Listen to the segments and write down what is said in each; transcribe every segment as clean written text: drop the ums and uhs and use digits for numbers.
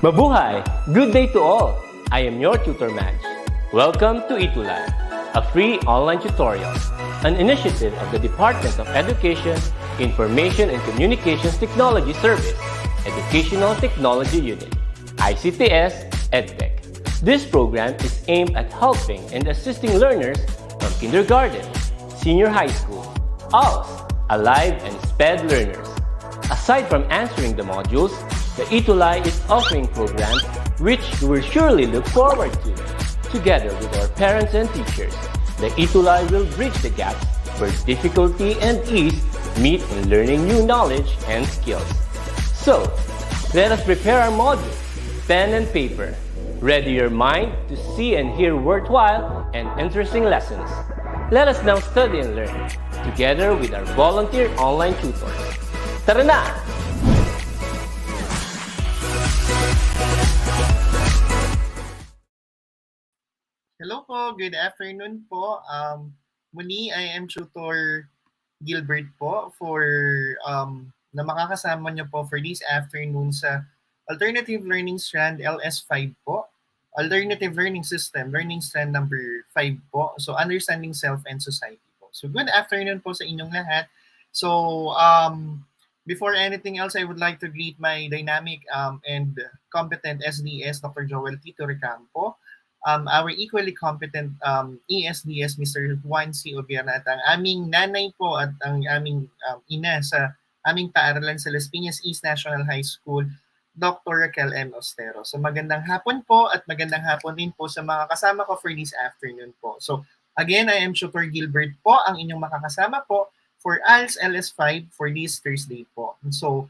Mabuhay! Good day to all! I am your tutor Madge. Welcome to ETUlay, a free online tutorial, an initiative of the Department of Education, Information and Communications Technology Service, Educational Technology Unit, ICTS EdTech. This program is aimed at helping and assisting learners from kindergarten, senior high school, ALS, Alive, and SPED learners. Aside from answering the modules, the ETUlay is offering programs which you will surely look forward to. Together with our parents and teachers, the ETUlay will bridge the gap where difficulty and ease meet in learning new knowledge and skills. So, let us prepare our modules, pen and paper. Ready your mind to see and hear worthwhile and interesting lessons. Let us now study and learn, together with our volunteer online tutors. Tara na! Hello po, good afternoon po. Muli, I am Tutor Gilbert po na makakasama niyo po for this afternoon sa Alternative Learning Strand LS5 po. Alternative Learning System, Learning Strand number 5 po. So, Understanding Self and Society po. So, good afternoon po sa inyong lahat. So, before anything else, I would like to greet my dynamic and competent SDS, Dr. Joel Tito Recampo, our equally competent ESDS, Mr. Juan C. Obiera, at ang aming nanay po at ang aming ina sa aming paaralan sa Las Piñas East National High School, Dr. Raquel M. Ostero. So magandang hapon po at magandang hapon din po sa mga kasama ko for this afternoon po. So again, I am Tutor Gilbert po, ang inyong makakasama po for ALS LS5 for this Thursday po. So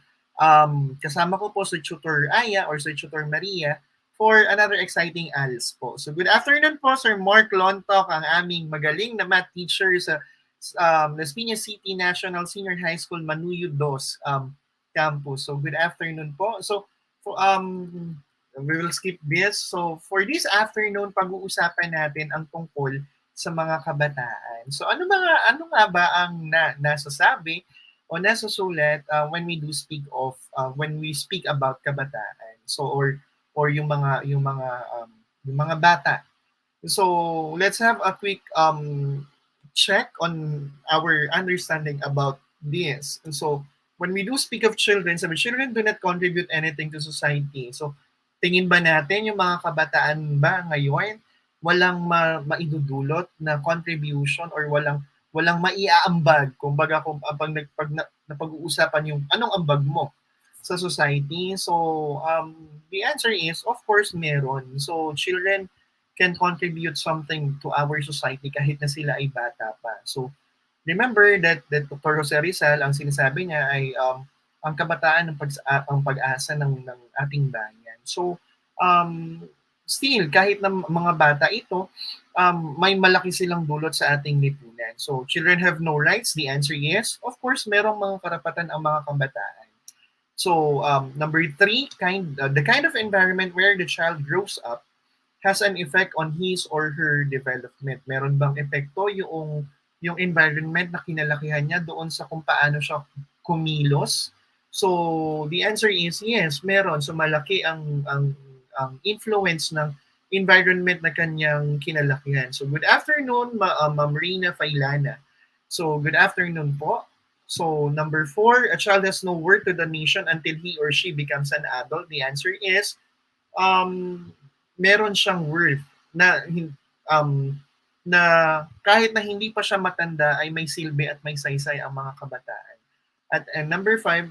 kasama ko po si Tutor Aya or si Tutor Maria for another exciting ALS po. So good afternoon po, Sir Mark Lontok, ang aming magaling na math teacher sa Las Piñas City National Senior High School Manuyo 2 campus. So good afternoon po. So we will skip this. So for this afternoon, pag-uusapan natin ang tungkol sa mga kabataan. So ano nga ba ang nasasabi o nasusulat when we speak about kabataan? So or yung mga bata. So let's have a quick check on our understanding about this. And so when we do speak of children, sabi children do not contribute anything to society. So tingin ba natin yung mga kabataan ba ngayon walang maidudulot na contribution or walang maiaambag kumbaga kung pag napag-uusapan yung anong ambag mo sa society? So the answer is, of course, meron. So children can contribute something to our society kahit na sila ay bata pa. So remember that Dr. Jose Rizal, ang sinasabi niya ay ang kabataan ang pag-asa ng ating bayan. So still, kahit na mga bata ito, may malaki silang dulot sa ating lipunan. So children have no rights? The answer is, of course, merong mga karapatan ang mga kabataan. So number 3, the kind of environment where the child grows up has an effect on his or her development. Meron bang epekto yung environment na kinalakihan niya doon sa kung paano siya kumilos? So the answer is yes, meron. So malaki ang influence ng environment na kanyang kinalakihan. So good afternoon, Ma'am Rina Failana. So good afternoon po. So number 4, a child has no worth to the nation until he or she becomes an adult. The answer is, meron siyang worth na kahit na hindi pa siya matanda ay may silbi at may saysay ang mga kabataan. And number 5,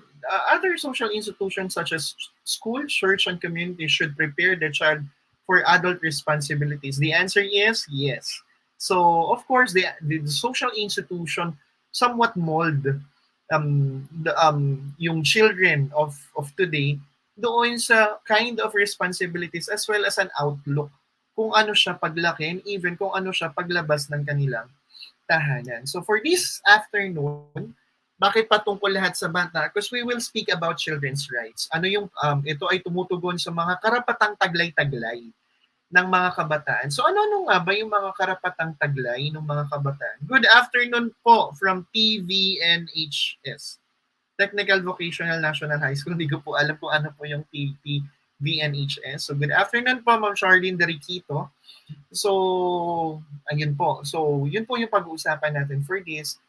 other social institutions such as school, church, and community should prepare the child for adult responsibilities. The answer is yes. So of course, the social institution somewhat mold yung children of today doon sa kind of responsibilities as well as an outlook kung ano siya paglaki and even kung ano siya paglabas ng kanilang tahanan. So for this afternoon, bakit patungkol lahat sa bata? Because we will speak about children's rights. Ano yung ito ay tumutugon sa mga karapatang taglay-taglay ng mga kabataan. So ano nga ba yung mga karapatang taglay ng mga kabataan? Good afternoon po from TVNHS, Technical Vocational National High School. Hindi ko po alam kung ano po yung VNHS. So good afternoon po, Ma'am Charlene Deriquito. So, ayun po. So, yun po yung pag-uusapan natin for this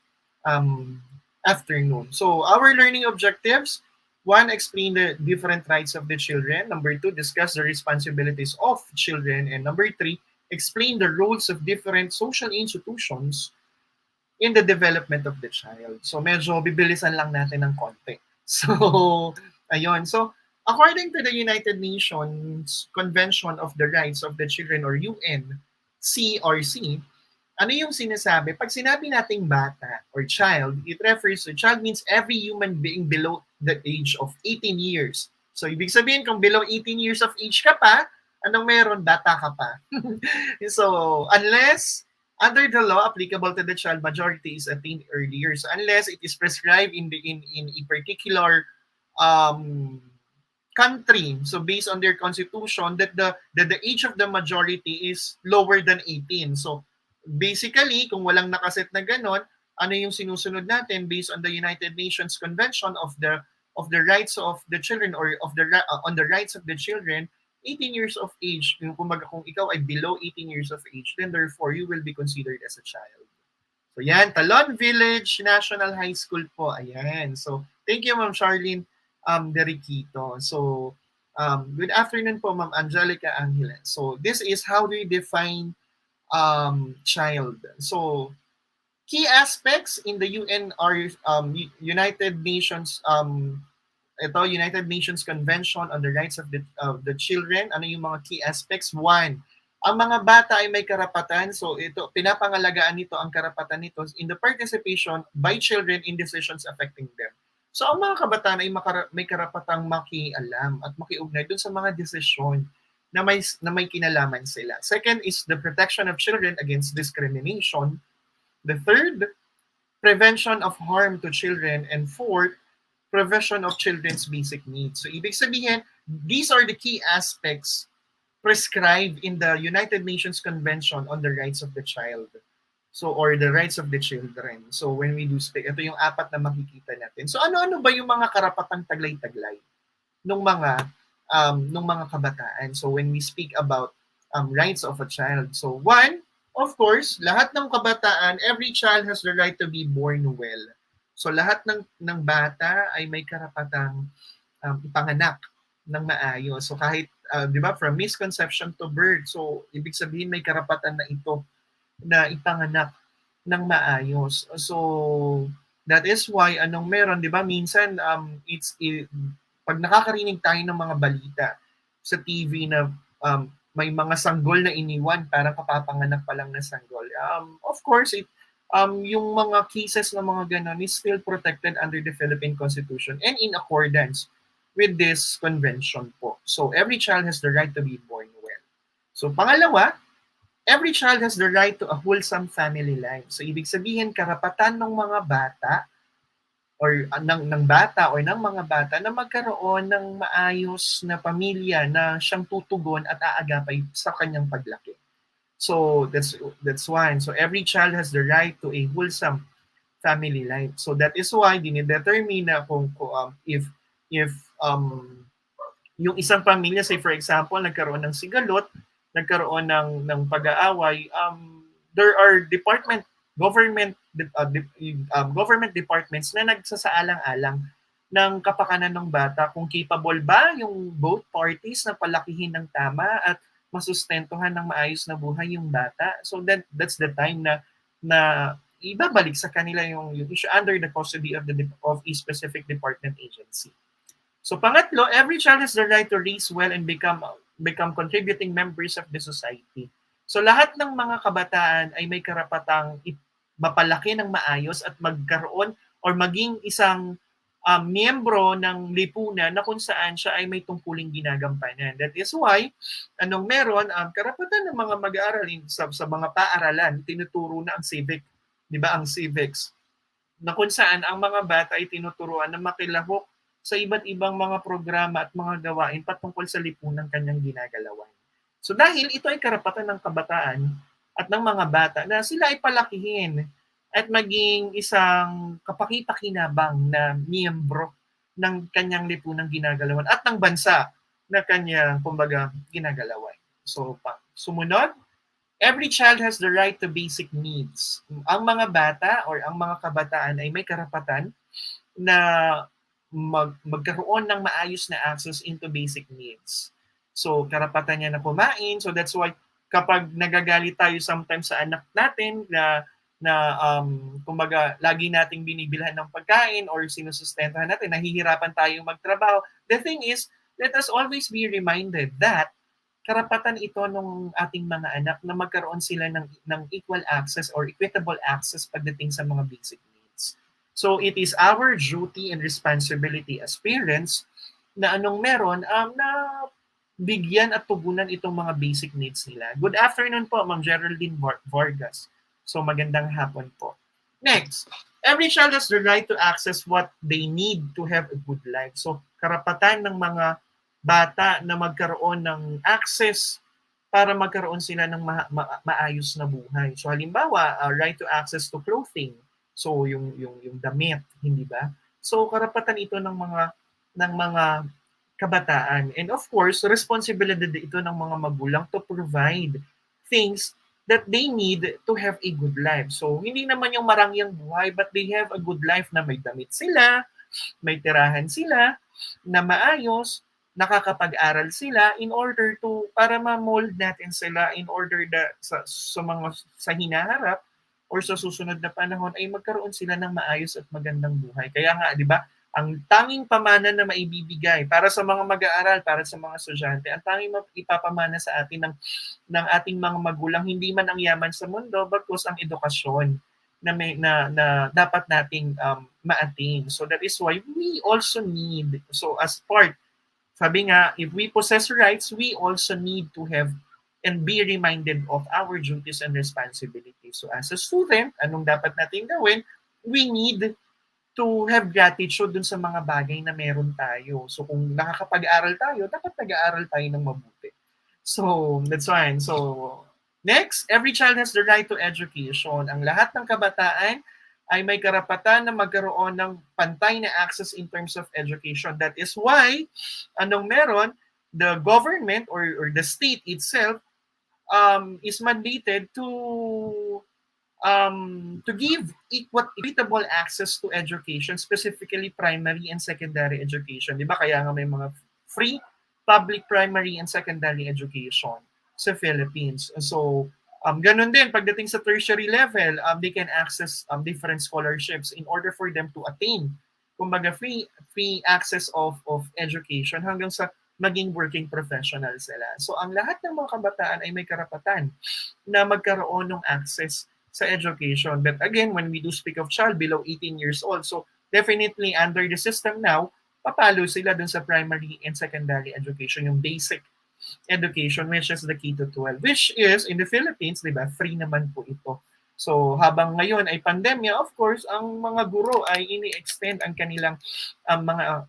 um, afternoon. So, our learning objectives, one, explain the different rights of the children. Number two, discuss the responsibilities of children. And number three, explain the roles of different social institutions in the development of the child. So, medyo bibilisan lang natin ng konti. So, ayun. So, according to the United Nations Convention of the Rights of the Children or UN, CRC, ano yung sinasabi? Pag sinabi nating bata or child, it refers to child means every human being below the age of 18 years. So, ibig sabihin, kung below 18 years of age ka pa, anong meron? Bata ka pa. So, unless under the law applicable to the child, majority is attained earlier. So, unless it is prescribed in a particular um, country, so based on their constitution, that the age of the majority is lower than 18. So basically, kung walang nakaset na ganon, ano yung sinusunod natin based on the United Nations Convention of the rights of the children or of the on the rights of the children, 18 years of age. Kung ikaw ay below 18 years of age, then therefore you will be considered as a child. So yan, Talon Village National High School po. Ayan. So thank you, Ma'am Charlene Deriquito. So good afternoon po, Ma'am Angelica Angeles. So this is how do you define child. So key aspects in the UN are United Nations United Nations Convention on the Rights of the Children. Ano yung mga key aspects? One, ang mga bata ay may karapatan. So ito, pinapangalagaan nito ang karapatan nito in the participation by children in decisions affecting them. So ang mga kabataan ay may karapatang makialam at makiugnay dun sa mga desisyon na may kinalaman sila. Second is the protection of children against discrimination. The third, prevention of harm to children. And fourth, provision of children's basic needs. So ibig sabihin, these are the key aspects prescribed in the United Nations Convention on the Rights of the Child. So, or the rights of the children. So when we do speak, ito yung apat na makikita natin. So ano-ano ba yung mga karapatang taglay-taglay ng mga kabataan? So when we speak about rights of a child. So one, of course, lahat ng kabataan, every child has the right to be born well. So lahat ng bata ay may karapatang ipanganak ng maayos. So kahit, di ba, from misconception to birth, so ibig sabihin may karapatan na ito na ipanganak ng maayos. So that is why anong meron, di ba, minsan pag nakakarinig tayo ng mga balita sa TV na may mga sanggol na iniwan, parang kapapanganak pa lang na sanggol. Of course, yung mga cases na mga ganon is still protected under the Philippine Constitution and in accordance with this convention po. So every child has the right to be born well. So pangalawa, every child has the right to a wholesome family life. So ibig sabihin, karapatan ng mga bata or ng bata or ng mga bata na magkaroon ng maayos na pamilya na siyang tutugon at aagapay sa kanyang paglaki. So that's one. So every child has the right to a wholesome family life. So that is why dinidetermine na kung if yung isang pamilya, say for example, nagkaroon ng sigalot, nagkaroon ng pag-aaway, there are government departments na nagsasaalang-alang ng kapakanan ng bata kung capable ba yung both parties na palakihin ng tama at masustentuhan ng maayos na buhay yung bata. So that's the time na ibabalik sa kanila yung issue under the custody of a specific department agency. So pangatlo, every child has the right to raise well and become contributing members of the society. So lahat ng mga kabataan ay may karapatang mapalaki ng maayos at magkaroon or maging isang miyembro ng lipunan na kung saan siya ay may tungkuling ginagampanan. That is why, anong meron, karapatan ng mga mag-aaral sa mga paaralan, tinuturo na ang civic, di ba, ang civics, na kung saan ang mga bata ay tinuturuan na makilahok sa iba't ibang mga programa at mga gawain patungkol sa lipunan kanyang ginagalawan. So dahil ito ay karapatan ng kabataan at ng mga bata na sila ay palakihin at maging isang kapaki-pakinabang na miyembro ng kanyang lipunang ginagalawan at ng bansa. na kanyang, kumbaga, ginagalawan. So, sumunod, every child has the right to basic needs. Ang mga bata or ang mga kabataan ay may karapatan na magkaroon ng maayos na access into basic needs. So, karapatan niya na kumain. So, that's why kapag nagagalit tayo sometimes sa anak natin kumbaga, lagi nating binibilhan ng pagkain or sinusustentahan natin, nahihirapan tayong magtrabaho. The thing is, let us always be reminded that karapatan ito ng ating mga anak na magkaroon sila ng equal access or equitable access pagdating sa mga basic needs. So it is our duty and responsibility as parents na anong meron na bigyan at tugunan itong mga basic needs nila. Good afternoon po, Ma'am Geraldine Vargas. So magandang hapon po. Next, every child has the right to access what they need to have a good life. So karapatan ng mga bata na magkaroon ng access para magkaroon sila ng maayos na buhay. So halimbawa, right to access to clothing. So yung damit, hindi ba? So karapatan ito ng mga kabataan. And of course, responsibility ito ng mga magulang to provide things that they need to have a good life. So hindi naman yung marangyang buhay, but they have a good life na may damit sila, may tirahan sila na maayos, nakakapag-aral sila in order to para ma-mold natin sila in order sa hinaharap or sa susunod na panahon ay magkaroon sila ng maayos at magandang buhay. Kaya nga, 'di ba? Ang tanging pamana na maibibigay para sa mga mag-aaral, para sa mga estudyante, ang tanging ipapamana sa atin ng ating mga magulang hindi man ang yaman sa mundo, bagkus ang edukasyon na dapat nating ma-attain. So that is why we also need, so as part, sabi nga, if we possess rights, we also need to have and be reminded of our duties and responsibilities. So as a student, anong dapat natin gawin? We need to have gratitude dun sa mga bagay na meron tayo. So kung nakakapag-aral tayo, dapat nag-aaral tayo ng mabuti. So that's fine. So next, every child has the right to education. Ang lahat ng kabataan ay may karapatan na magkaroon ng pantay na access in terms of education. That is why, anong meron, the government or the state itself is mandated to give equitable access to education, specifically primary and secondary education. Di ba? Kaya nga may mga free public primary and secondary education sa Philippines. So, ganun din, pagdating sa tertiary level, they can access different scholarships in order for them to attain, kumbaga, free access of education hanggang sa maging working professional sila. So, ang lahat ng mga kabataan ay may karapatan na magkaroon ng access sa education. But again, when we do speak of child below 18 years old, so definitely under the system now, papalo sila dun sa primary and secondary education, yung basic education, which is the K-12, which is in the Philippines, di ba, free naman po ito. So habang ngayon ay pandemya, of course, ang mga guro ay ini-extend ang kanilang mga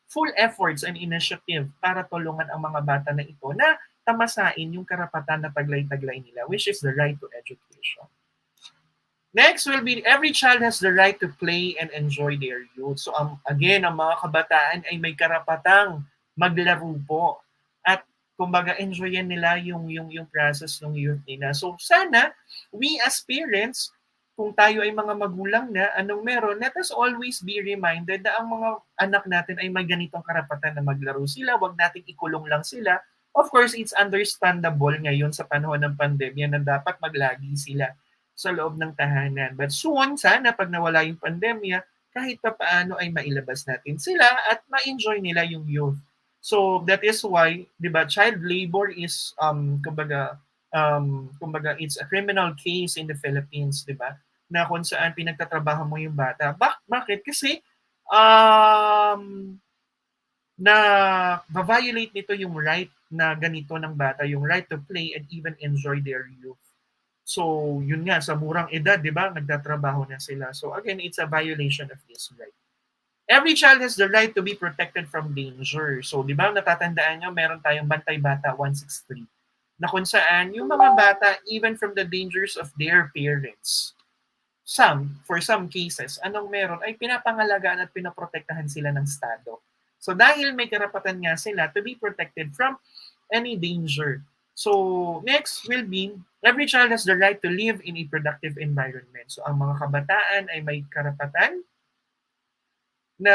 full efforts and initiative para tulungan ang mga bata na ito na tamasain yung karapatan na taglay-taglay nila, which is the right to education. Next will be, every child has the right to play and enjoy their youth. So again, ang mga kabataan ay may karapatang maglaro po at kumbaga enjoyin nila yung process ng youth nila. So sana we as parents, kung tayo ay mga magulang na, anong meron, let us always be reminded na ang mga anak natin ay may ganitong karapatan na maglaro sila, wag nating ikulong lang sila. Of course, it's understandable ngayon sa panahon ng pandemya na dapat maglagi sila sa loob ng tahanan. But soon, sana pag nawala yung pandemya, kahit pa paano ay mailabas natin sila at ma-enjoy nila yung youth. So that is why, 'di ba, child labor is kumbaga it's a criminal case in the Philippines, 'di ba? Na kung saan pinagtatrabaho mo yung bata. Bakit? Kasi na violate nito yung right na ganito ng bata, yung right to play and even enjoy their youth. So, yun nga, sa murang edad, di ba, nagtatrabaho na sila. So, again, it's a violation of this right. Every child has the right to be protected from danger. So, di ba, natatandaan nyo, meron tayong Bantay Bata 163 na kung saan yung mga bata, even from the dangers of their parents, for some cases, anong meron, ay pinapangalagaan at pinaprotektahan sila ng Estado. So dahil may karapatan nga sila to be protected from any danger. So next will be, every child has the right to live in a productive environment. So ang mga kabataan ay may karapatan na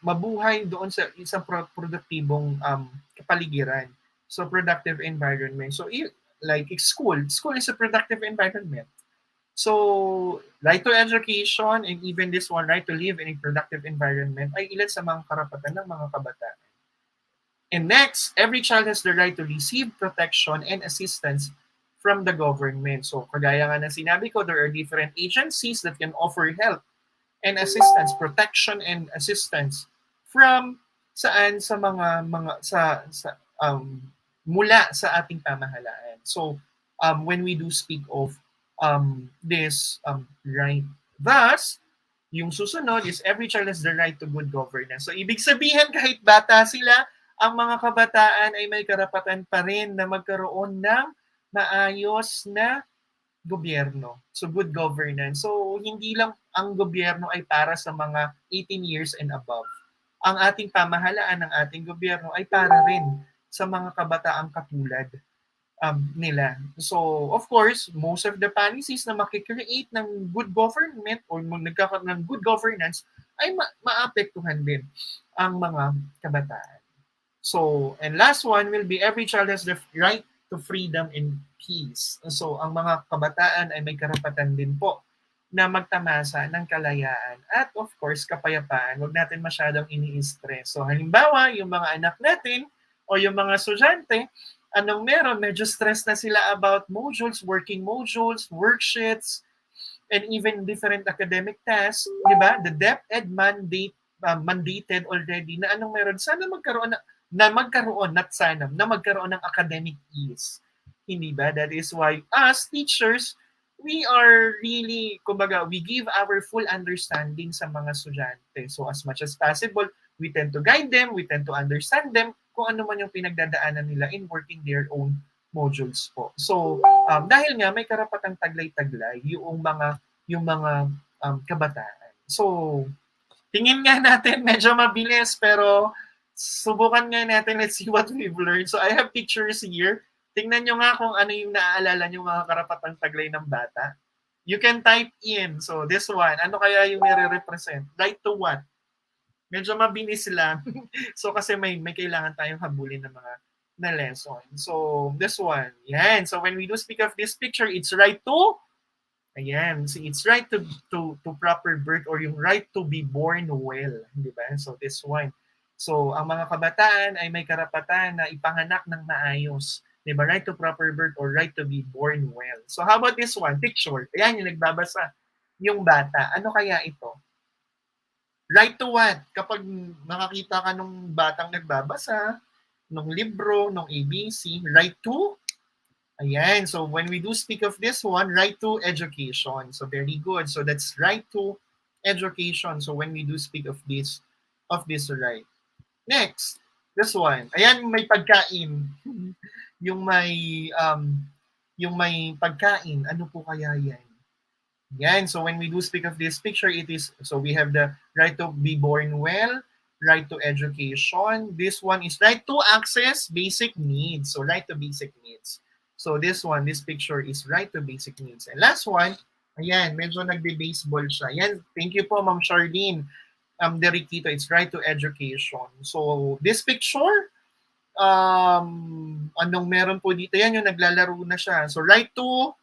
mabuhay doon sa isang produktibong kapaligiran. So productive environment. So like school is a productive environment. So right to education and even this one, right to live in a productive environment, ay ilan sa mga karapatan ng mga kabataan. And next, every child has the right to receive protection and assistance from the government. So kagaya nga ng sinabi ko, there are different agencies that can offer help and assistance, protection and assistance from saan sa mga sa mula sa ating pamahalaan. So when we do speak of this right, thus yung susunod is every child has the right to good governance. So ibig sabihin kahit bata sila, ang mga kabataan ay may karapatan pa rin na magkaroon ng maayos na gobyerno. So good governance. So hindi lang ang gobyerno ay para sa mga 18 years and above. Ang ating pamahalaan ng ating gobyerno ay para rin sa mga kabataang katulad nila. So of course, most of the policies na makikreate ng good government or nagkakaroon ng good governance ay maapektuhan din ang mga kabataan. So, and last one will be every child has the right to freedom and peace. So, ang mga kabataan ay may karapatan din po na magtamasa ng kalayaan at of course, kapayapaan. Huwag natin masyadong ini-stress. So, halimbawa, yung mga anak natin o yung mga estudyante, anong meron? Medyo stress na sila about modules, working modules, worksheets, and even different academic tasks. Di ba? The DepEd mandated already na anong meron? Sana magkaroon ng academic ease. Hindi ba? That is why us teachers, we are really, kumbaga, we give our full understanding sa mga estudyante. So as much as possible, we tend to guide them, we tend to understand them kung ano man yung pinagdadaanan nila in working their own modules po. So dahil nga may karapatang taglay-taglay yung mga kabataan. So tingin nga natin medyo mabilis pero subukan nga natin, let's see what we've learned. So I have pictures here. Tingnan nyo nga kung ano yung naaalala nyo mga karapatang taglay ng bata. You can type in. So this one, ano kaya yung nire-represent? Right to what? Medyo mabilis lang. So kasi may kailangan tayong habulin ng mga na lesson. So this one, yan. So when we do speak of this picture, it's right to, ayan, see, it's right to proper birth or yung right to be born well. Di ba? So this one. So, ang mga kabataan ay may karapatan na ipanganak ng maayos. Diba? Right to proper birth or right to be born well. So, how about this one? Picture. Ayan, yung nagbabasa. Yung bata. Ano kaya ito? Right to what? Kapag makakita ka nung batang nagbabasa, nung libro, nung ABC, right to? Ayan. So, when we do speak of this one, right to education. So, very good. So, that's right to education. So, when we do speak of this right. Next, this one. Ayan, may pagkain. yung may pagkain. Ano po kaya yan? Yan. So when we do speak of this picture, it is, so we have the right to be born well, right to education. This one is right to access basic needs. So right to basic needs. So this one, this picture is right to basic needs. And last one, ayan, medyo nagbe-baseball siya. Ayan, thank you po, Ma'am Charlene. Derikito, it's right to education. So, this picture, anong meron po dito? Yan yung naglalaro na siya. So, right to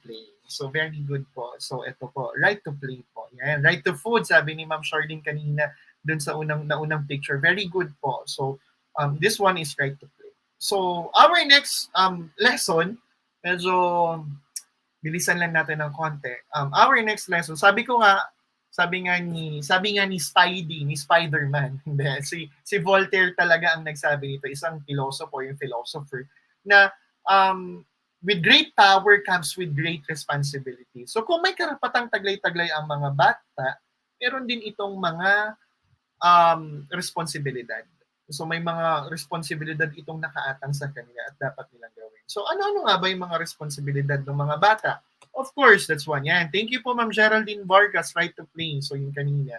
play. So, very good po. So, ito po, right to play po. Yan, right to food, sabi ni Ma'am Charlene kanina dun sa unang picture. Very good po. So, this one is right to play. So, our next lesson, medyo bilisan lang natin ng konti. Our next lesson, sabi nga ni Spidey, ni Spider-Man, si Voltaire talaga ang nagsabi nito, isang philosopher, na with great power comes with great responsibility. So kung may karapatang taglay-taglay ang mga bata, meron din itong mga responsibilidad. So may mga responsibilidad itong nakaatang sa kanila at dapat nilang gawin. So ano-ano nga ba yung mga responsibilidad ng mga bata? Of course, that's one. Yan. Thank you po, Ma'am Geraldine Vargas, right to play. So yung kanina.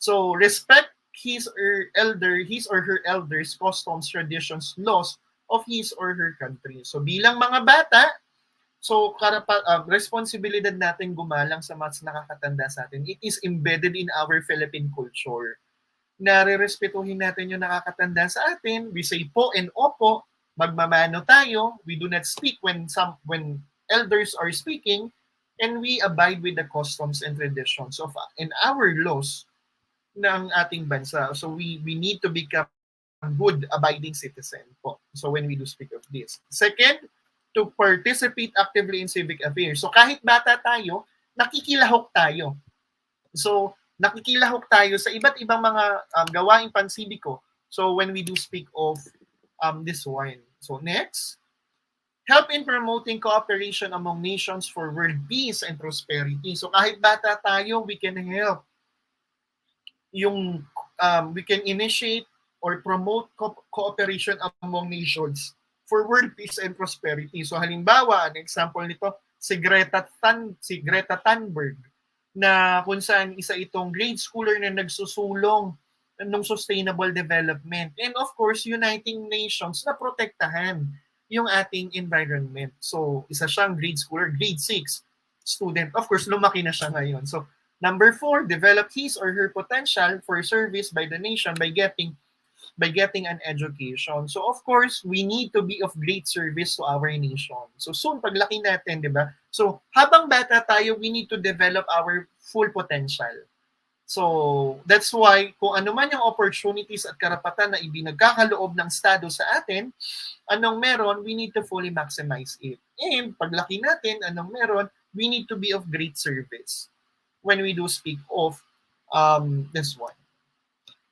So respect his or her elders, customs, traditions, laws of his or her country. So bilang mga bata, so responsibilidad natin gumalang sa mas nakakatanda sa atin. It is embedded in our Philippine culture. Nare-respetuhin natin yung nakakatanda sa atin. We say po and opo, magmamano tayo. We do not speak when elders are speaking, and we abide with the customs and traditions of and our laws ng ating bansa. So we need to become good abiding citizen po. So when we do speak of this. Second, to participate actively in civic affairs. So kahit bata tayo, nakikilahok tayo. So nakikilahok tayo sa iba't ibang mga gawaing pansibiko. So when we do speak of this one. So next, help in promoting cooperation among nations for world peace and prosperity. So kahit bata tayo, we can help we can initiate or promote cooperation among nations for world peace and prosperity. So halimbawa, an example nito, si Greta Thunberg, na kung saan isa itong grade schooler na nagsusulong ng sustainable development. And of course, Uniting Nations na protektahan yung ating environment. So isa siyang grade schooler, grade 6 student. Of course, lumaki na siya ngayon. So number 4, develop his or her potential for service by the nation by getting an education. So of course, we need to be of great service to our nation. So soon, paglaki natin, di ba? So habang bata tayo, we need to develop our full potential. So that's why kung ano man yung opportunities at karapatan na ibinagkakaloob ng Estado sa atin, anong meron, we need to fully maximize it. And paglaki natin, anong meron, we need to be of great service when we do speak of this one.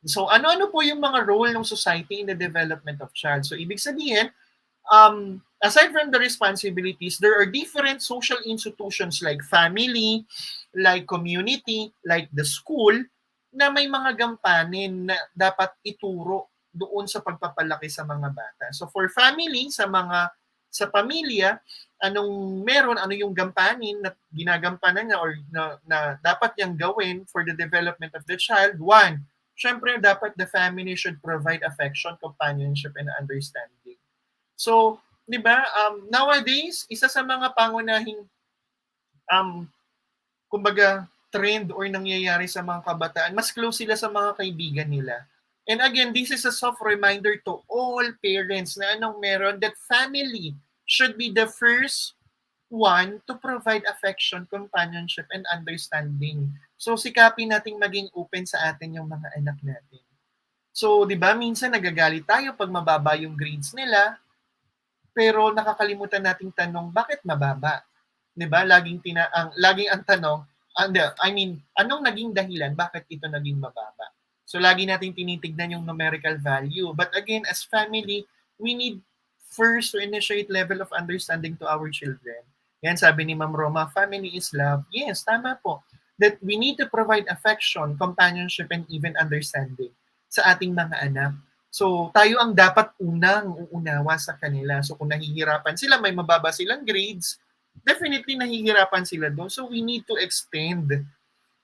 So ano-ano po yung mga role ng society in the development of child? So ibig sabihin, aside from the responsibilities, there are different social institutions like family, like community, like the school, na may mga gampanin na dapat ituro doon sa pagpapalaki sa mga bata. So for family, sa pamilya, ano yung gampanin na ginagampanan niya or na dapat niyang gawin for the development of the child? One, syempre dapat the family should provide affection, companionship, and understanding. So, di ba, nowadays, isa sa mga pangunahing kumbaga, trend or nangyayari sa mga kabataan, mas close sila sa mga kaibigan nila. And again, this is a soft reminder to all parents na anong meron, that family should be the first one to provide affection, companionship, and understanding. So, sikapin nating maging open sa atin yung mga anak natin. So, di ba, minsan nagagalit tayo pag mababa yung grades nila, pero nakakalimutan nating tanong, bakit mababa? 'Di ba? Laging ang tanong, anong naging dahilan bakit ito naging mababa? So lagi nating tinitignan yung numerical value. But again, as family, we need first to initiate level of understanding to our children. Yan, sabi ni Ma'am Roma, family is love. Yes, tama po. That we need to provide affection, companionship, and even understanding sa ating mga anak. So, tayo ang dapat unang uunawa sa kanila. So, kung nahihirapan sila, may mababa silang grades, definitely nahihirapan sila doon. So, we need to extend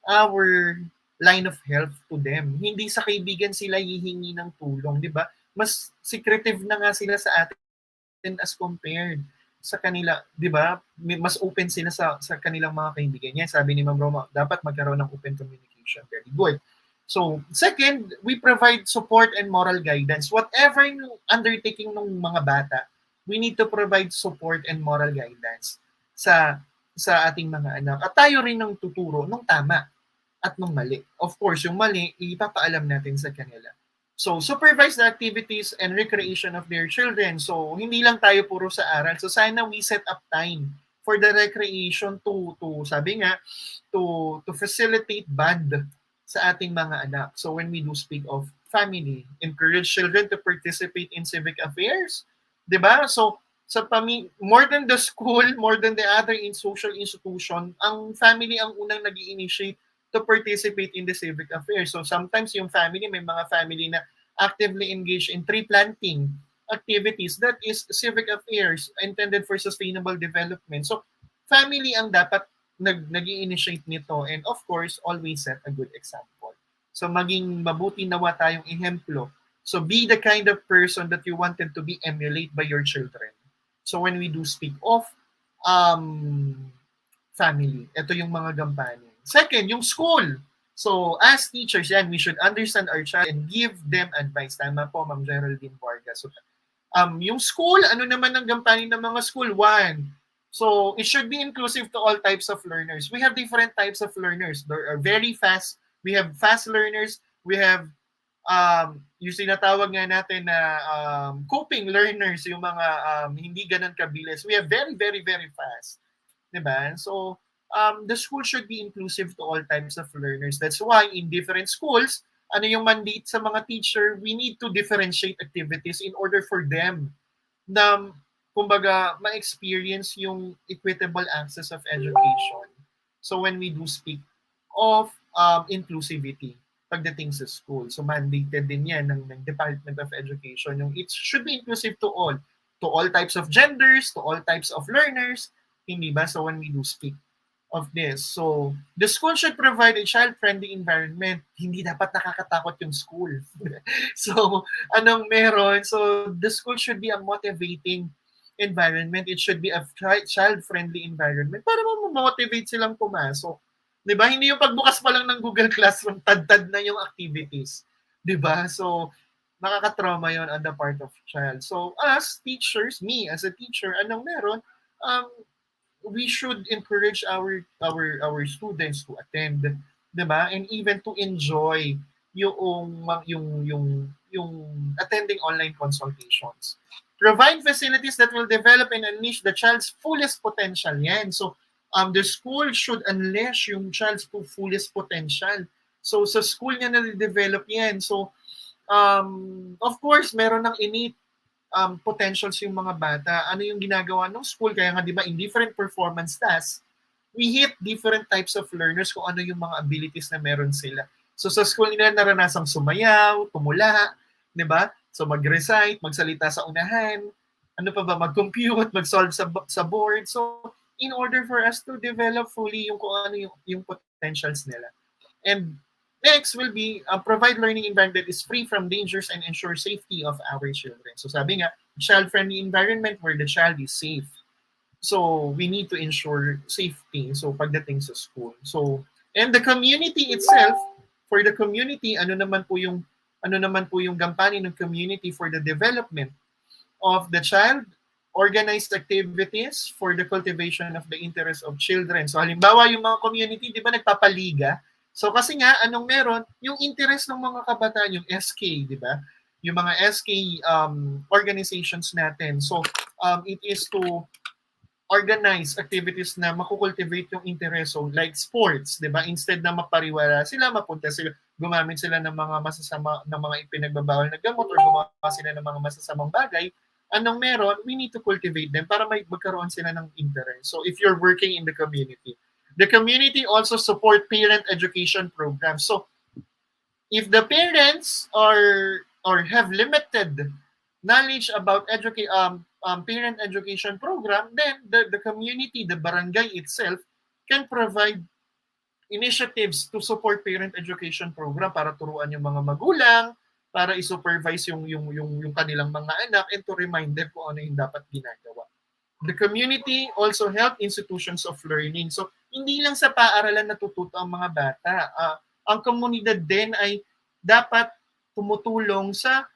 our line of help to them. Hindi sa kaibigan sila hihingi ng tulong, di ba? Mas secretive na nga sila sa atin as compared sa kanila, di ba? Mas open sila sa kanilang mga kaibigan. Yan, sabi ni Ma'am Roma, dapat magkaroon ng open communication. Very good. So, second, we provide support and moral guidance. Whatever yung undertaking ng mga bata, we need to provide support and moral guidance sa ating mga anak. At tayo rin ng tuturo ng tama at ng mali. Of course, yung mali, ipapaalam natin sa kanila. So, supervise the activities and recreation of their children. So, hindi lang tayo puro sa aral. So, sana we set up time for the recreation to sabi nga, to facilitate bond sa ating mga anak. So when we do speak of family, encourage children to participate in civic affairs, 'di ba? So more than the school, more than the other social institution, ang family ang unang nag-i-initiate to participate in the civic affairs. So sometimes yung family, may mga family na actively engaged in tree planting activities. That is civic affairs intended for sustainable development. So family ang dapat nag-i-initiate nito, and of course always set a good example. So maging mabuti nawa tayong ehemplo. So be the kind of person that you wanted to be emulate by your children. So when we do speak of family, ito yung mga gampanin. Second, yung school. So as teachers, yan, we should understand our child and give them advice. Tama po, Ma'am Geraldine Vargas. So, yung school, ano naman ang gampanin ng mga school? One, so it should be inclusive to all types of learners. We have different types of learners. There are very fast, we have fast learners, we have yung sinatawag nga natin na coping learners, yung mga hindi ganun kabilis. We have very, very, very fast. Diba? So, the school should be inclusive to all types of learners. That's why in different schools, ano yung mandate sa mga teacher, we need to differentiate activities in order for them na, kumbaga, ma-experience yung equitable access of education. So when we do speak of inclusivity pagdating sa school, so mandated din yan ng Department of Education. Yung it should be inclusive to all types of genders, to all types of learners, hindi ba? So when we do speak of this. So, the school should provide a child-friendly environment. Hindi dapat nakakatakot yung school. So, anong meron? So, the school should be a motivating environment. It should be a child-friendly environment para ma-motivate silang pumasok. 'Di ba? Hindi yung pagbukas pa lang ng Google Classroom, tad-tad na yung activities. 'Di ba? So, nakaka-trauma yon on the part of child. So, as teachers, me as a teacher, anong meron? We should encourage our students to attend, 'di ba? And even to enjoy yung attending online consultations. Provide facilities that will develop and unleash the child's fullest potential. Yan. So the school should unleash yung child's fullest potential. So sa school niya na-develop yan. So of course, meron ng innate potentials yung mga bata. Ano yung ginagawa ng school? Kaya nga, di ba, in different performance tasks, we hit different types of learners kung ano yung mga abilities na meron sila. So sa school nila naranasang sumayaw, tumula, di ba? So mag-recite, magsalita sa unahan, ano pa ba, mag-compute, mag-solve sa board. So in order for us to develop fully yung kung ano yung potentials nila. And next will be provide learning environment that is free from dangers and ensure safety of our children. So sabi nga, child-friendly environment where the child is safe. So we need to ensure safety. So pagdating sa school. So and the community itself, for the community, ano naman po yung gampanin ng community for the development of the child, organized activities for the cultivation of the interest of children. So halimbawa yung mga community, di ba nagpapaliga? So kasi nga, anong meron? Yung interest ng mga kabataan, yung SK, di ba? Yung mga SK organizations natin. So it is to organize activities na makukultivate yung interest. So like sports, di ba? Instead na mapariwara sila, mapunta sila, gumamit sila ng mga masasama, ng mga ipinagbabawal na gamot or gumawa sila ng mga masasamang bagay, anong meron? We need to cultivate them para magkaroon sila ng interest. So if you're working in the community also support parent education programs. So if the parents or have limited knowledge about parent education program, then the community, the barangay itself can provide initiatives to support parent education program para turuan yung mga magulang, para i-supervise yung kanilang mga anak and to remind them kung ano yung dapat ginagawa. The community also help institutions of learning. So hindi lang sa paaralan natututo ang mga bata. Ang komunidad din ay dapat tumutulong sa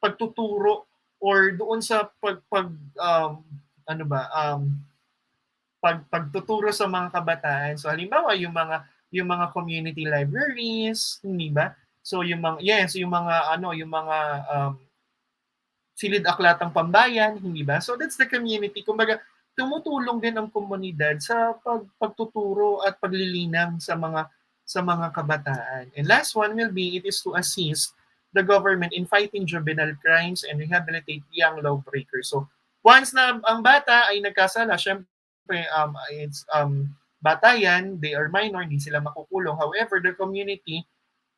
pagtuturo or doon sa pagtuturo sa mga kabataan. So halimbawa yung mga community libraries, hindi ba? So yung mga silid-aklatang pambayan, hindi ba? So that's the community. Kumbaga, tumutulong din ang komunidad sa pagtuturo at paglilinang sa mga kabataan. And last one will be, it is to assist the government in fighting juvenile crimes and rehabilitate young lawbreakers. So once na ang bata ay nagkasala, syempre bata yan, they are minor, hindi sila makukulong. However, the community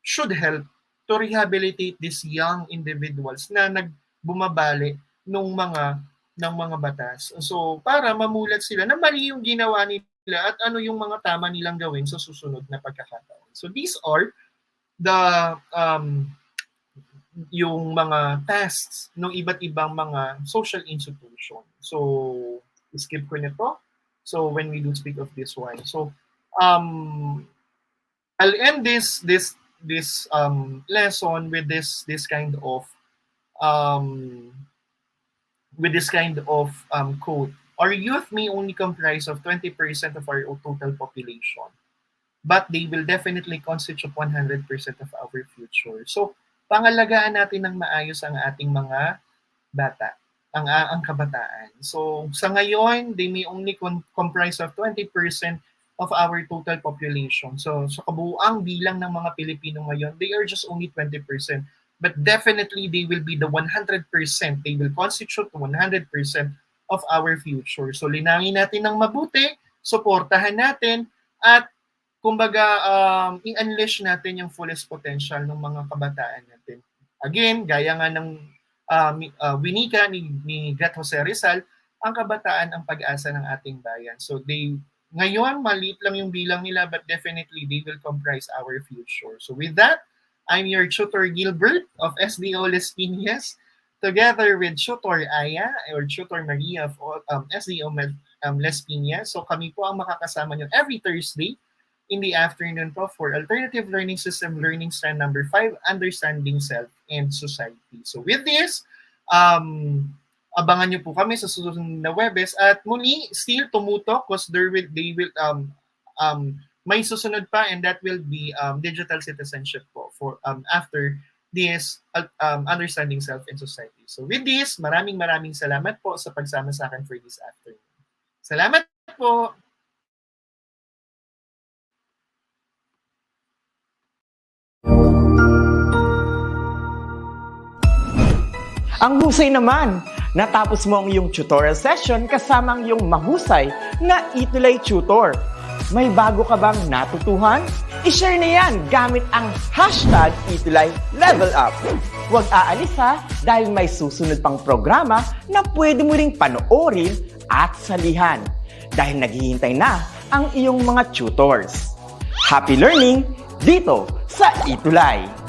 should help to rehabilitate these young individuals na nagbumabali ng mga batas. So, para mamulat sila na mali yung ginawa nila at ano yung mga tama nilang gawin sa susunod na pagkakataon. So, these are the yung mga tasks ng iba't ibang mga social institution. So, skip ko nito. So, when we do speak of this one. So, I'll end this lesson with this kind of um, quote. Our youth may only comprise of 20% of our total population, but they will definitely constitute 100% of our future. So, pangalagaan natin ng maayos ang ating mga bata, ang kabataan. So, sa ngayon, they may only comprise of 20% of our total population. So, sa kabuuang bilang ng mga Pilipino ngayon, they are just only 20%. But definitely, they will be the 100%. They will constitute 100% of our future. So, linangin natin ng mabuti, suportahan natin, at kumbaga, i-unleash natin yung fullest potential ng mga kabataan natin. Again, gaya nga ng winika ni Gat Jose Rizal, ang kabataan ang pag-asa ng ating bayan. So ngayon, maliit lang yung bilang nila, but definitely they will comprise our future. So with that, I'm your tutor Gilbert of SDO Les Piñas, together with tutor Aya or tutor Maria of SDO Les Piñas. So kami po ang makakasama nyo every Thursday in the afternoon po for Alternative Learning System Learning Strand number 5, Understanding Self and Society. So with this, abangan nyo po kami sa susunod na Webes, at muli, still tumutok because may susunod pa, and that will be digital citizenship po for after this Understanding Self and Society. So with this, maraming salamat po sa pagsama sa akin for this afternoon. Salamat po! Ang husay naman! Natapos mo ang iyong tutorial session kasama ang iyong mahusay na ETUlay tutor. May bago ka bang natutuhan? I-share na yan gamit ang hashtag #ETUlayLevelUp. Huwag aalis ha, dahil may susunod pang programa na pwede mo ring panoorin at salihan. Dahil naghihintay na ang iyong mga tutors. Happy learning dito sa ETUlay!